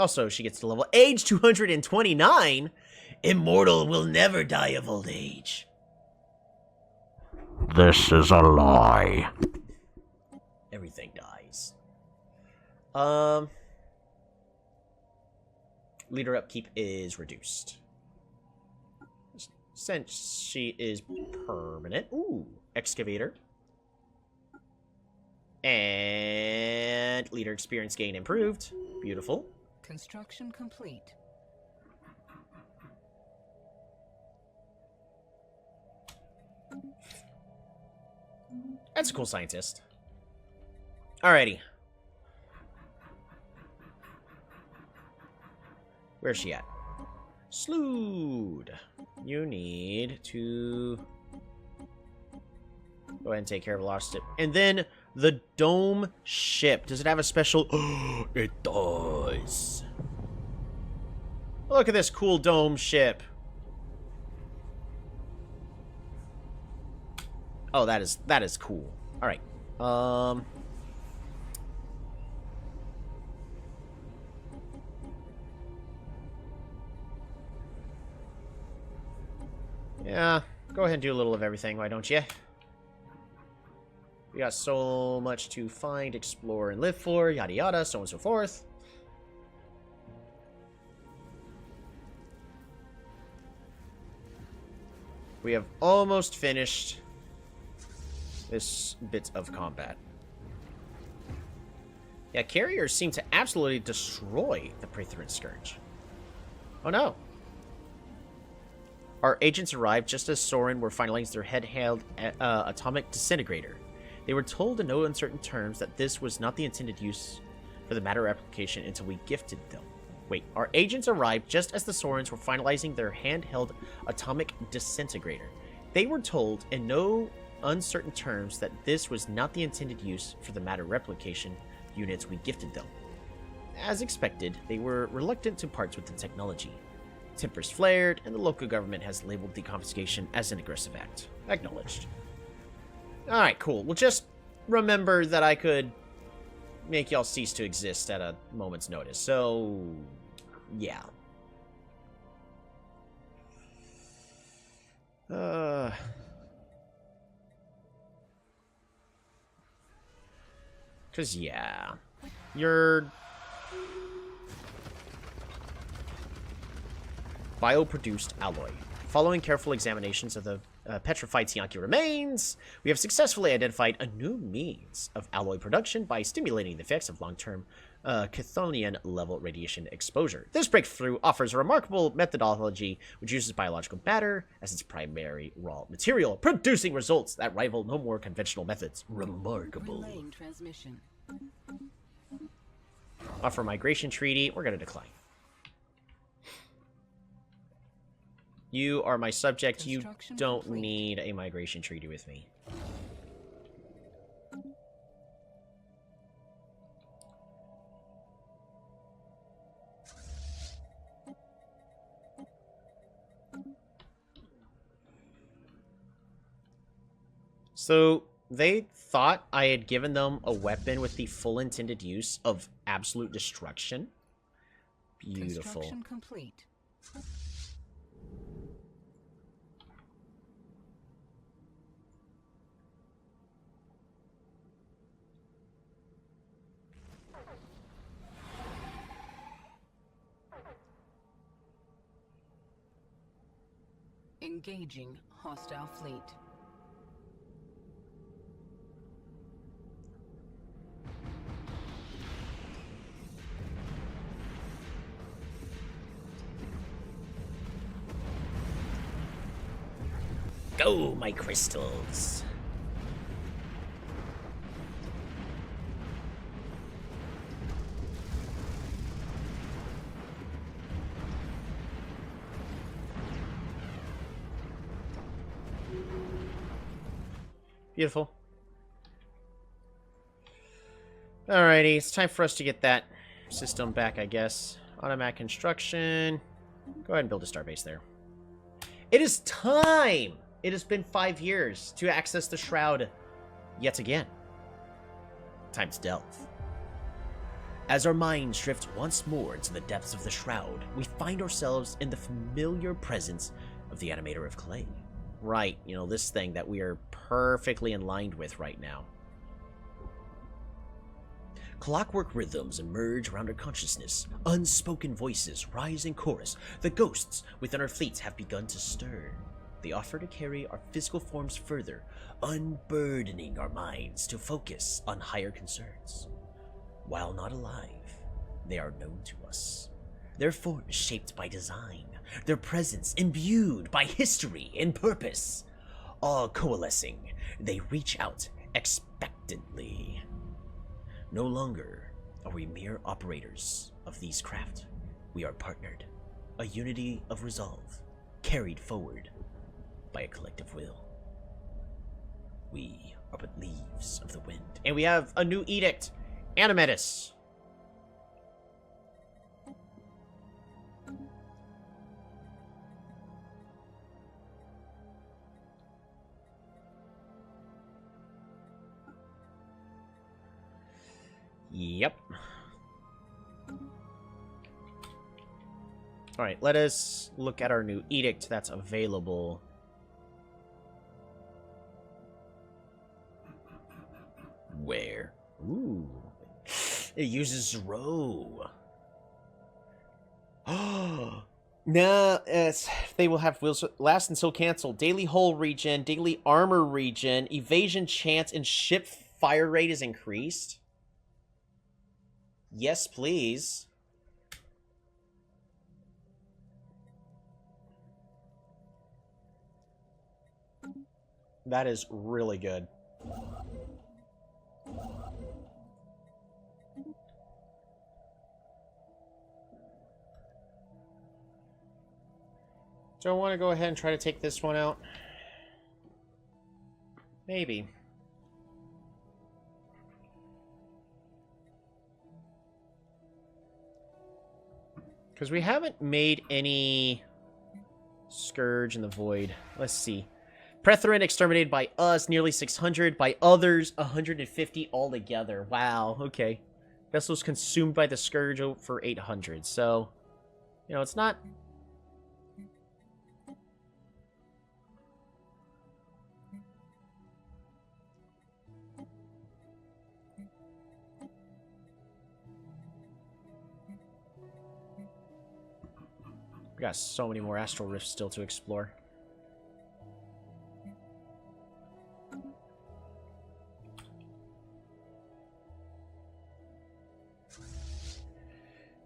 Also, she gets to level age 229. Immortal will never die of old age. This is a lie. Everything dies. Leader upkeep is reduced. Since she is permanent. Ooh, excavator. And leader experience gain improved. Beautiful. Construction complete. That's a cool scientist. Alrighty. Where's she at? Shroud. You need to go ahead and take care of lost it. And then the dome ship. Does it have a special? It does. Look at this cool dome ship. Oh, that is cool. All right. Yeah, go ahead and do a little of everything, why don't you? We got so much to find, explore, and live for, yada yada, so on and so forth. We have almost finished this bit of combat. Yeah, carriers seem to absolutely destroy the Praetorian Scourge. Oh no. Our agents arrived just as Soren were finalizing their handheld atomic disintegrator. They were told in no uncertain terms that this was not the intended use for the matter application until we gifted them. Wait, our agents arrived just as the Sorens were finalizing their handheld atomic disintegrator. They were told in no uncertain terms that this was not the intended use for the matter replication units we gifted them. As expected, they were reluctant to part with the technology. Tempers flared, and the local government has labeled the confiscation as an aggressive act. Acknowledged. Alright, cool. Well, just remember that I could make y'all cease to exist at a moment's notice. So, yeah. Cause, yeah. You're bioproduced alloy. Following careful examinations of the petrified Tianki remains, we have successfully identified a new means of alloy production by stimulating the effects of long-term Chthonian-level radiation exposure. This breakthrough offers a remarkable methodology which uses biological matter as its primary raw material, producing results that rival no more conventional methods. Remarkable. Offer migration treaty. We're going to decline. You are my subject. You don't need a migration treaty with me. So, they thought I had given them a weapon with the full intended use of absolute destruction. Beautiful. Construction complete. Engaging hostile fleet. Go, my crystals. Beautiful. Alrighty, it's time for us to get that system back, I guess. Automatic construction. Go ahead and build a starbase there. It is time! It has been 5 years to access the Shroud yet again. Time to delve. As our minds drift once more into the depths of the Shroud, we find ourselves in the familiar presence of the Animator of Clay. Right, you know, this thing that we are perfectly in line with right now. Clockwork rhythms emerge around our consciousness. Unspoken voices rise in chorus. The ghosts within our fleets have begun to stir. They offer to carry our physical forms further, unburdening our minds to focus on higher concerns. While not alive, they are known to us. Their forms shaped by design, their presence imbued by history and purpose. All coalescing, they reach out expectantly. No longer are we mere operators of these craft. We are partnered, a unity of resolve, carried forward by a collective will. We are but leaves of the wind. And we have a new edict, Animetus. Yep. Alright, let us look at our new edict that's available. Where? Ooh. It uses row. Oh. Nah, they will have wheels last until cancel. Daily hull regen, daily armor regen, evasion chance, and ship fire rate is increased. Yes, please. That is really good. Do I want to go ahead and try to take this one out? Maybe. Because we haven't made any Scourge in the Void. Let's see. Pretherin exterminated by us, nearly 600. By others, 150 altogether. Wow, okay. Vessels consumed by the Scourge for 800. So, you know, it's not... We got so many more astral rifts still to explore.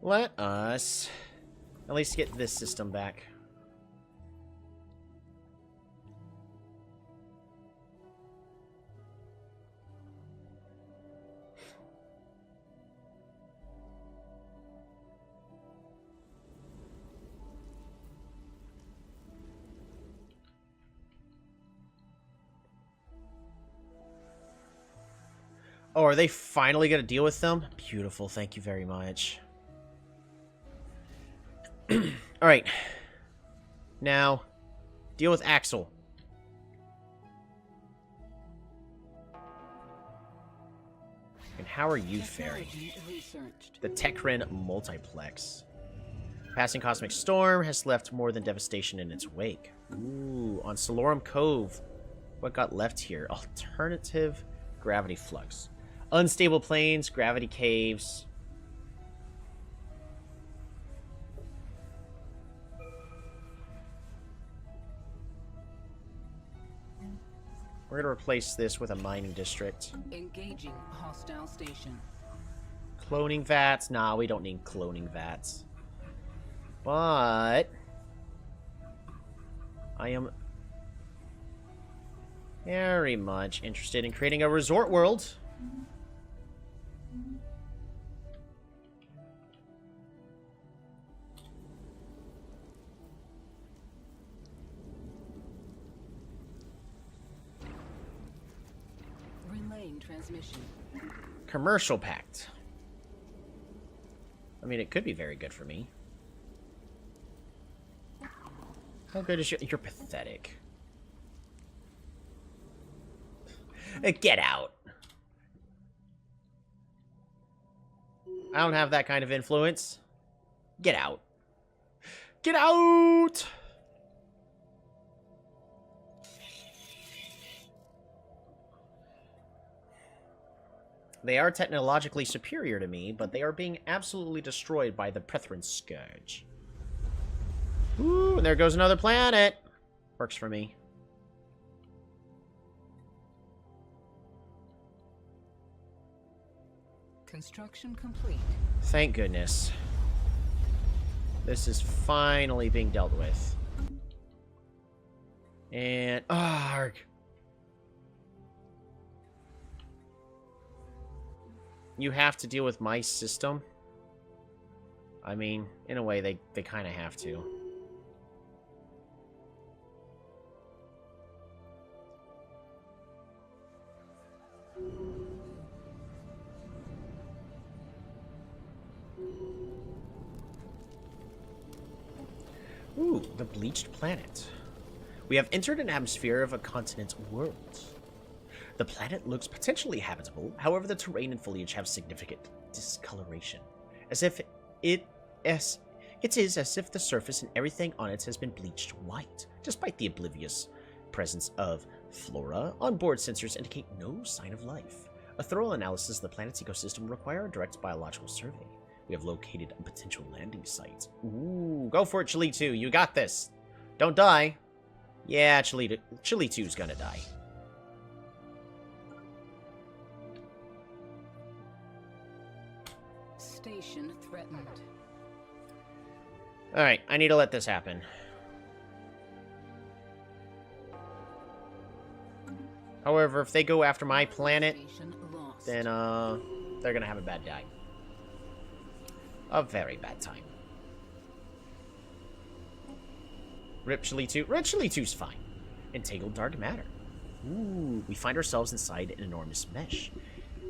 Let us at least get this system back. Oh, are they finally going to deal with them? Beautiful, thank you very much. Alright. Now, deal with Axel. And how are you faring? The Techrin Multiplex. Passing Cosmic Storm has left more than devastation in its wake. Ooh, on Salorum Cove. What got left here? Alternative gravity flux. Unstable planes, gravity caves. We're going to replace this with a mining district. Engaging hostile station. Cloning vats? Nah, we don't need cloning vats. But I am very much interested in creating a resort world. Relaying transmission. Commercial pact. I mean, it could be very good for me. How good is your... You're pathetic. Get out. I don't have that kind of influence. Get out. Get out! They are technologically superior to me, but they are being absolutely destroyed by the Prethrin Scourge. Ooh, and there goes another planet. Works for me. Construction complete. Thank goodness. This is finally being dealt with. And... arg. You have to deal with my system? I mean, in a way, they kind of have to. Ooh, the bleached planet. We have entered an atmosphere of a continent's world. The planet looks potentially habitable, however the terrain and foliage have significant discoloration. It is as if the surface and everything on it has been bleached white, despite the oblivious presence of flora. Onboard sensors indicate no sign of life. A thorough analysis of the planet's ecosystem will require a direct biological survey. We have located a potential landing site. Ooh, go for it, Chile 2. You got this. Don't die. Yeah, Chile 2's gonna die. Station threatened. Alright, I need to let this happen. However, if they go after my planet, then, they're gonna have a bad time. A very bad time. Rip Chile 2. Rip Chile 2's fine. Entangled dark matter. Ooh, we find ourselves inside an enormous mesh.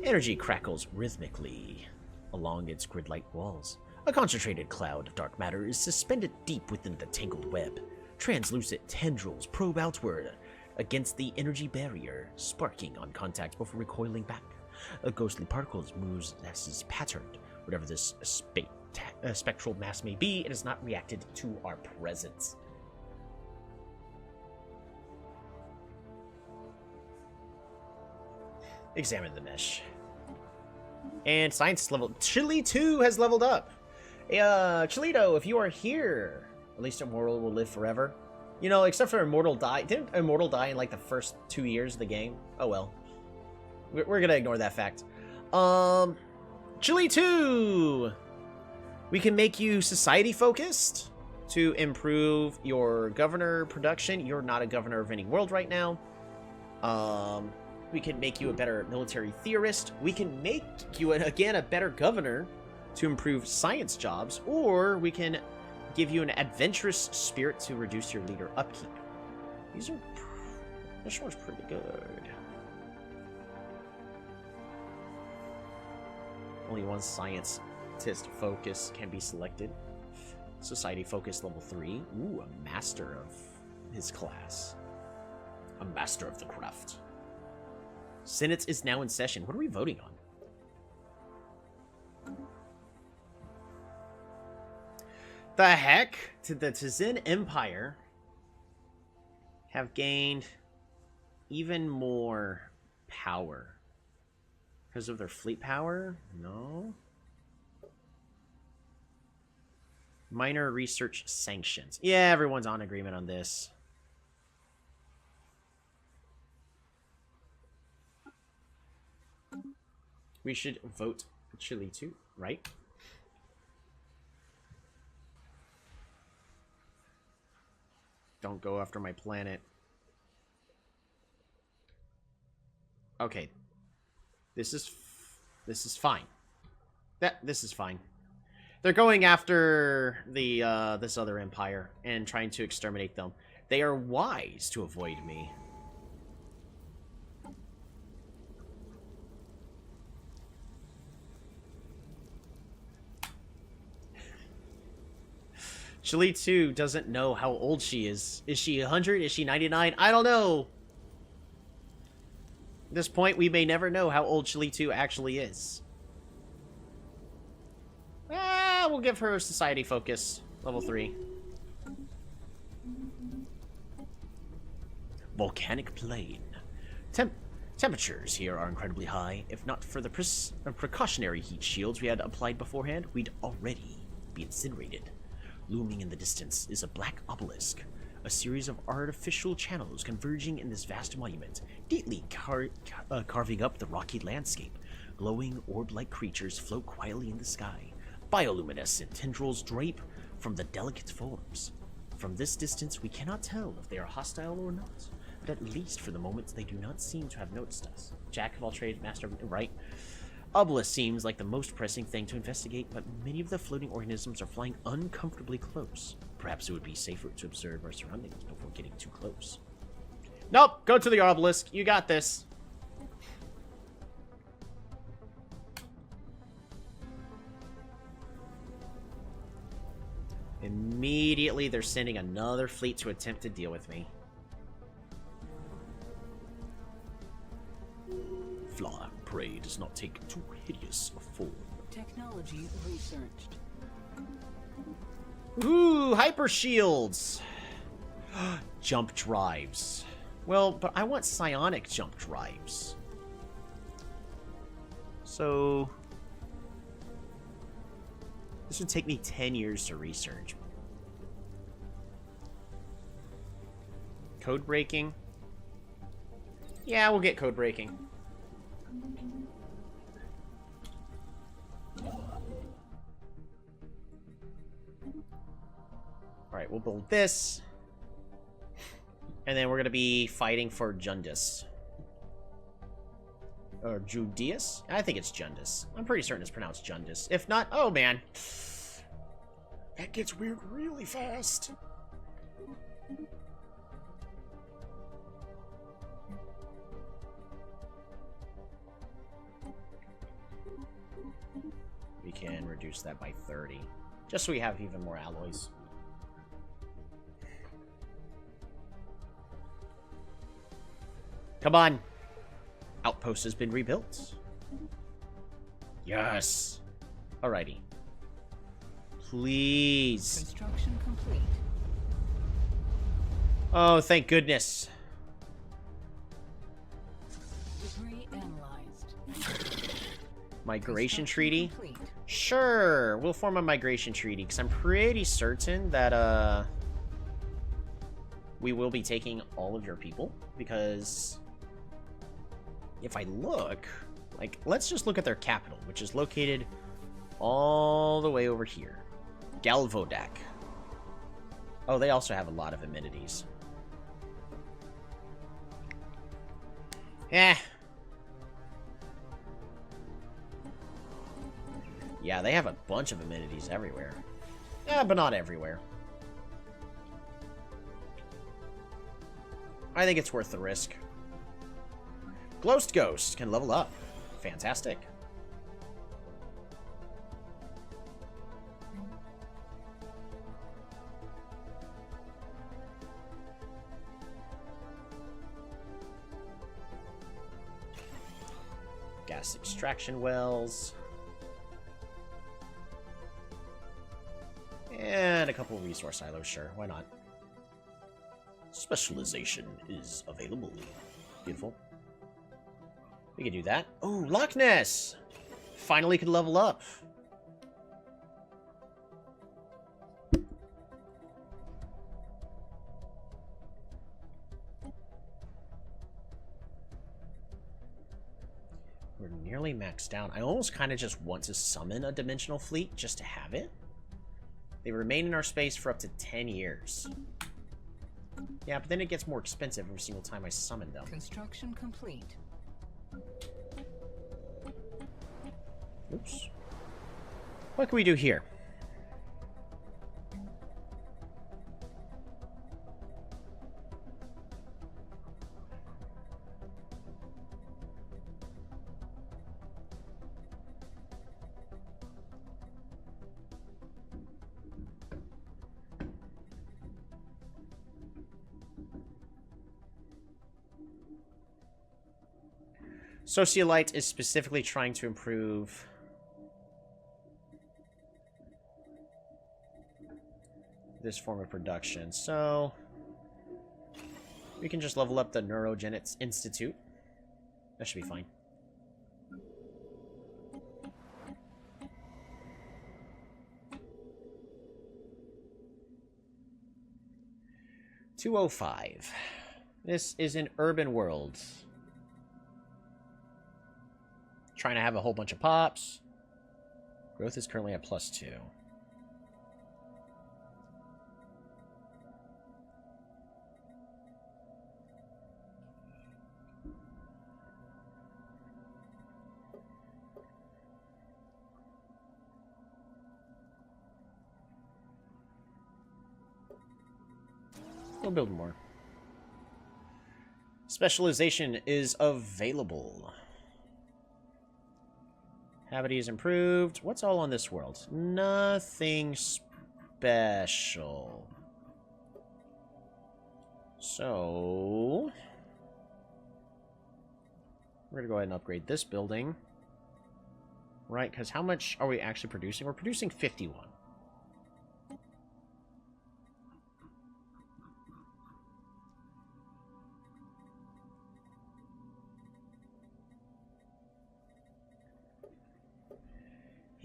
Energy crackles rhythmically along its grid-like walls. A concentrated cloud of dark matter is suspended deep within the tangled web. Translucent tendrils probe outward against the energy barrier, sparking on contact before recoiling back. A ghostly particles moves as is patterned. Whatever this spectral mass may be, it has not reacted to our presence. Examine the mesh. And science level. Chile 2 has leveled up. Chilito, if you are here, at least Immortal will live forever. You know, except for Immortal die. Didn't Immortal die in like the first 2 years of the game? Oh well. We're gonna ignore that fact. Chile 2! We can make you society focused to improve your governor production. You're not a governor of any world right now. We can make you a better military theorist. We can make you, again, a better governor to improve science jobs. Or we can give you an adventurous spirit to reduce your leader upkeep. This one's pretty good. Only one scientist focus can be selected. Society focus level 3. Ooh, a master of his class. A master of the craft. Senate is now in session. What are we voting on? The heck? The Tzin Empire have gained even more power. Because of their fleet power? No. Minor research sanctions. Yeah, everyone's on agreement on this. We should vote Chile 2, right? Don't go after my planet. Okay. This is fine. This is fine. They're going after the this other empire and trying to exterminate them. They are wise to avoid me. Chile 2 doesn't know how old she is. Is she 100? Is she 99? I don't know. At this point, we may never know how old Chile 2 actually is. we'll give her society focus. Level 3. Volcanic plain. Temperatures here are incredibly high. If not for the precautionary heat shields we had applied beforehand, we'd already be incinerated. Looming in the distance is a black obelisk, a series of artificial channels converging in this vast monument, neatly carving up the rocky landscape. Glowing orb-like creatures float quietly in the sky. Bioluminescent tendrils drape from the delicate forms. From this distance, we cannot tell if they are hostile or not, but at least for the moment, they do not seem to have noticed us. Jack of all trades, master of right. Obelisk seems like the most pressing thing to investigate, but many of the floating organisms are flying uncomfortably close. Perhaps it would be safer to observe our surroundings before getting too close. Nope, go to the obelisk. You got this. Immediately, they're sending another fleet to attempt to deal with me. Fly, prey does not take too hideous a form. Technology researched. Ooh, hyper shields. Jump drives. Well, but I want psionic jump drives. So this would take me 10 years to research. Code breaking? Yeah, we'll get code breaking. Alright, we'll build this. And then we're going to be fighting for Jundis. Or Judius? I think it's Jundis. I'm pretty certain it's pronounced Jundis. If not, oh man. That gets weird really fast. We can reduce that by 30. Just so we have even more alloys. Come on. Outpost has been rebuilt. Yes. Alrighty. Please. Construction complete. Oh, thank goodness. Debris analyzed. Migration treaty? Complete. Sure. We'll form a migration treaty, because I'm pretty certain that, we will be taking all of your people, because if I look, like, let's just look at their capital, which is located all the way over here. Galvodak. Oh, they also have a lot of amenities. Eh. Yeah, they have a bunch of amenities everywhere. Yeah, but not everywhere. I think it's worth the risk. Ghost can level up. Fantastic. Gas extraction wells. And a couple of resource silos, sure. Why not? Specialization is available. Beautiful. We can do that. Oh, Loch Ness! Finally could level up. We're nearly maxed out. I almost kind of just want to summon a dimensional fleet just to have it. They remain in our space for up to 10 years. Yeah, but then it gets more expensive every single time I summon them. Construction complete. Oops. What can we do here? Socialite is specifically trying to improve this form of production. So we can just level up the Neurogenetics Institute. That should be fine. $205. This is an urban world. Trying to have a whole bunch of pops. Growth is currently at +2. We'll build more. Specialization is available. Habity is improved. What's all on this world? Nothing special. So we're gonna go ahead and upgrade this building. Right, because how much are we actually producing? We're producing 51.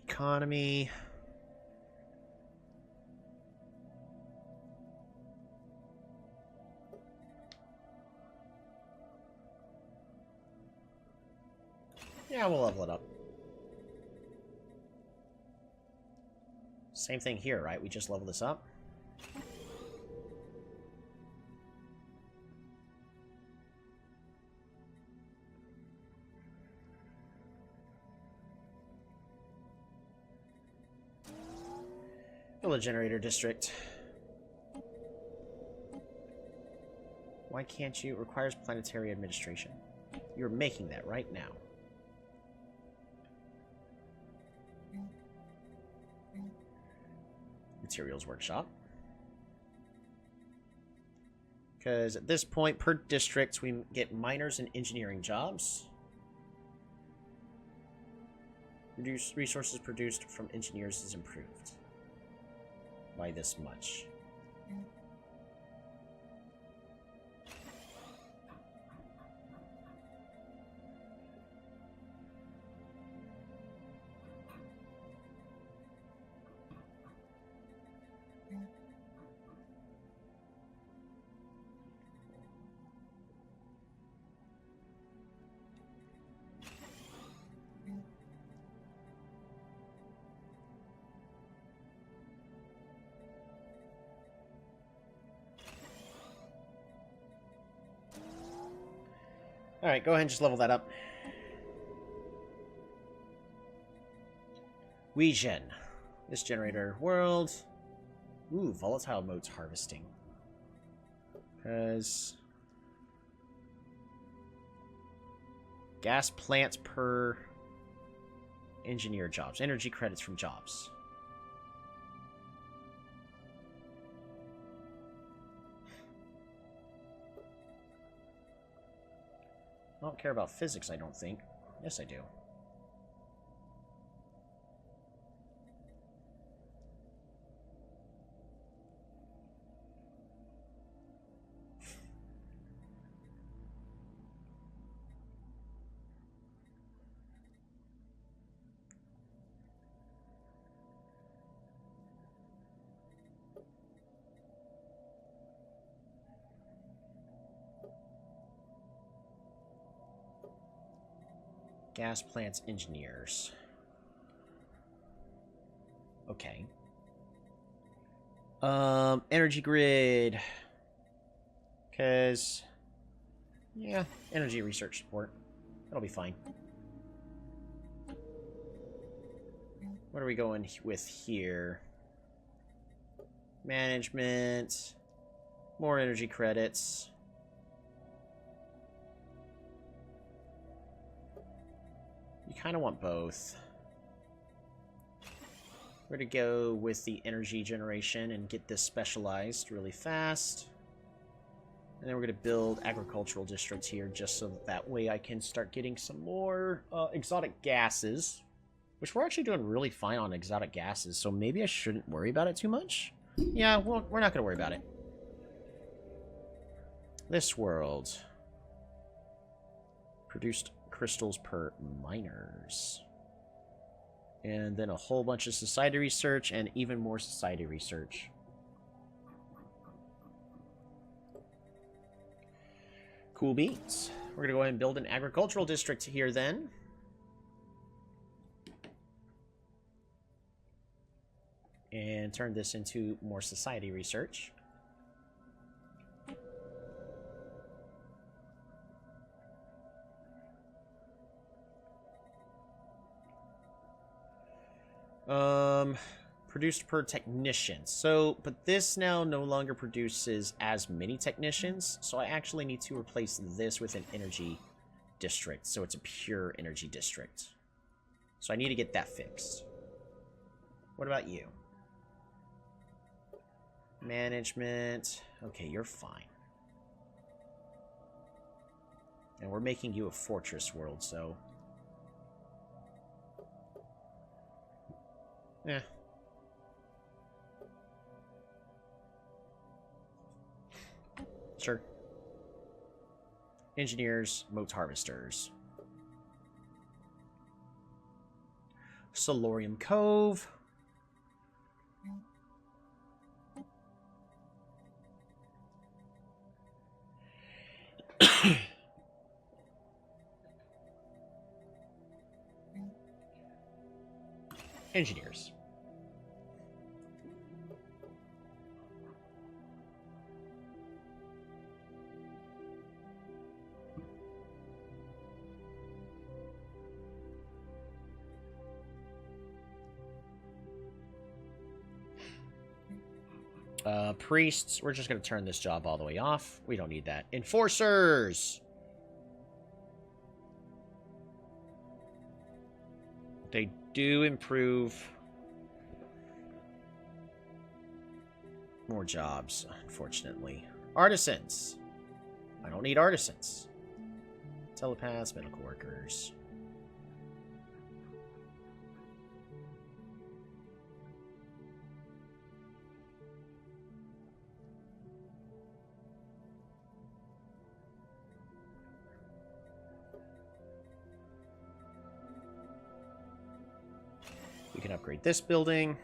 Economy. Yeah, we'll level it up. Same thing here, right? We just level this up. Build a generator district. Why can't you? It requires planetary administration. You're making that right now. Materials workshop. Because at this point, per district, we get miners and engineering jobs. Resources produced from engineers is improved by this much. Alright, go ahead and just level that up. Weegen. This generator world. Ooh, volatile modes harvesting. Because gas plants per engineer jobs. Energy credits from jobs. I don't care about physics, I don't think. Yes, I do. Gas plants engineers. Okay. Energy grid. Because, yeah, energy research support. That'll be fine. What are we going with here? Management. More energy credits. You kind of want both. We're going to go with the energy generation and get this specialized really fast. And then we're going to build agricultural districts here just so that way I can start getting some more exotic gases. Which we're actually doing really fine on exotic gases, so maybe I shouldn't worry about it too much. Yeah, well, we're not going to worry about it. This world. Produced crystals per miners. And then a whole bunch of society research and even more society research. Cool beans. We're going to go ahead and build an agricultural district here then. And turn this into more society research. Produced per technician. So, but this now no longer produces as many technicians, so I actually need to replace this with an energy district, so it's a pure energy district. So I need to get that fixed. What about you? Management. Okay, you're fine. And we're making you a fortress world, so... Eh. Sure. Engineers, moat harvesters. Solarium Cove. Engineers. Priests, we're just going to turn this job all the way off. We don't need that. Enforcers! They do improve more jobs, unfortunately. Artisans. I don't need artisans. Telepaths, medical workers. We can upgrade this building.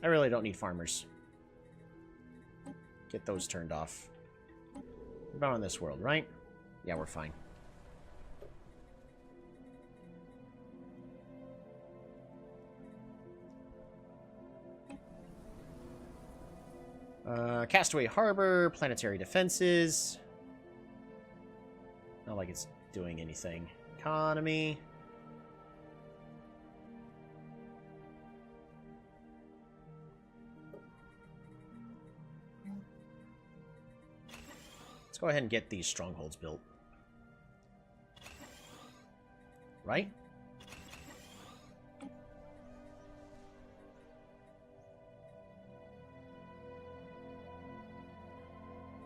I really don't need farmers. Get those turned off. We're about on this world, right? Yeah, we're fine. Castaway Harbor, planetary defenses. Not like it's doing anything. Economy. Let's go ahead and get these strongholds built. Right?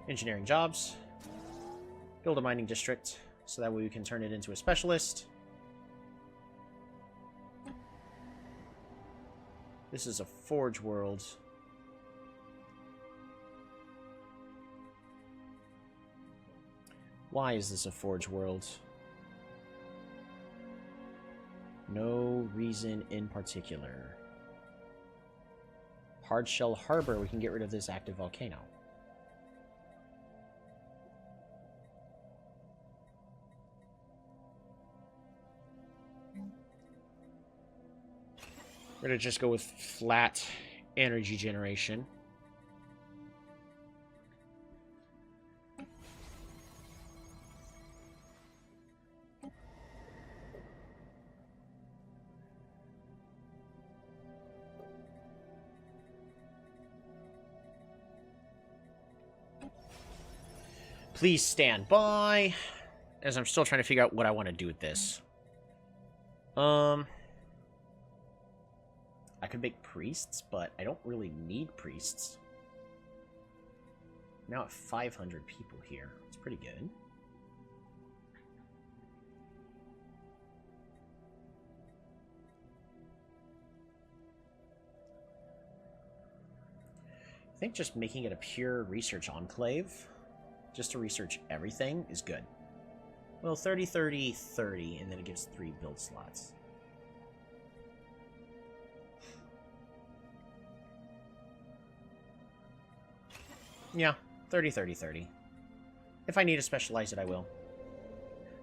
Engineering jobs. Build a mining district, so that way we can turn it into a specialist. This is a forge world. Why is this a forge world? No reason in particular. Hardshell Harbor, we can get rid of this active volcano. We're going to just go with flat energy generation. Please stand by, as I'm still trying to figure out what I want to do with this. I could make priests, but I don't really need priests. now at 500 people here. It's pretty good. I think just making it a pure research enclave, just to research everything, is good. Well, 30, 30, 30, and then it gives 3 build slots. Yeah, 30, 30, 30. If I need to specialize it, I will.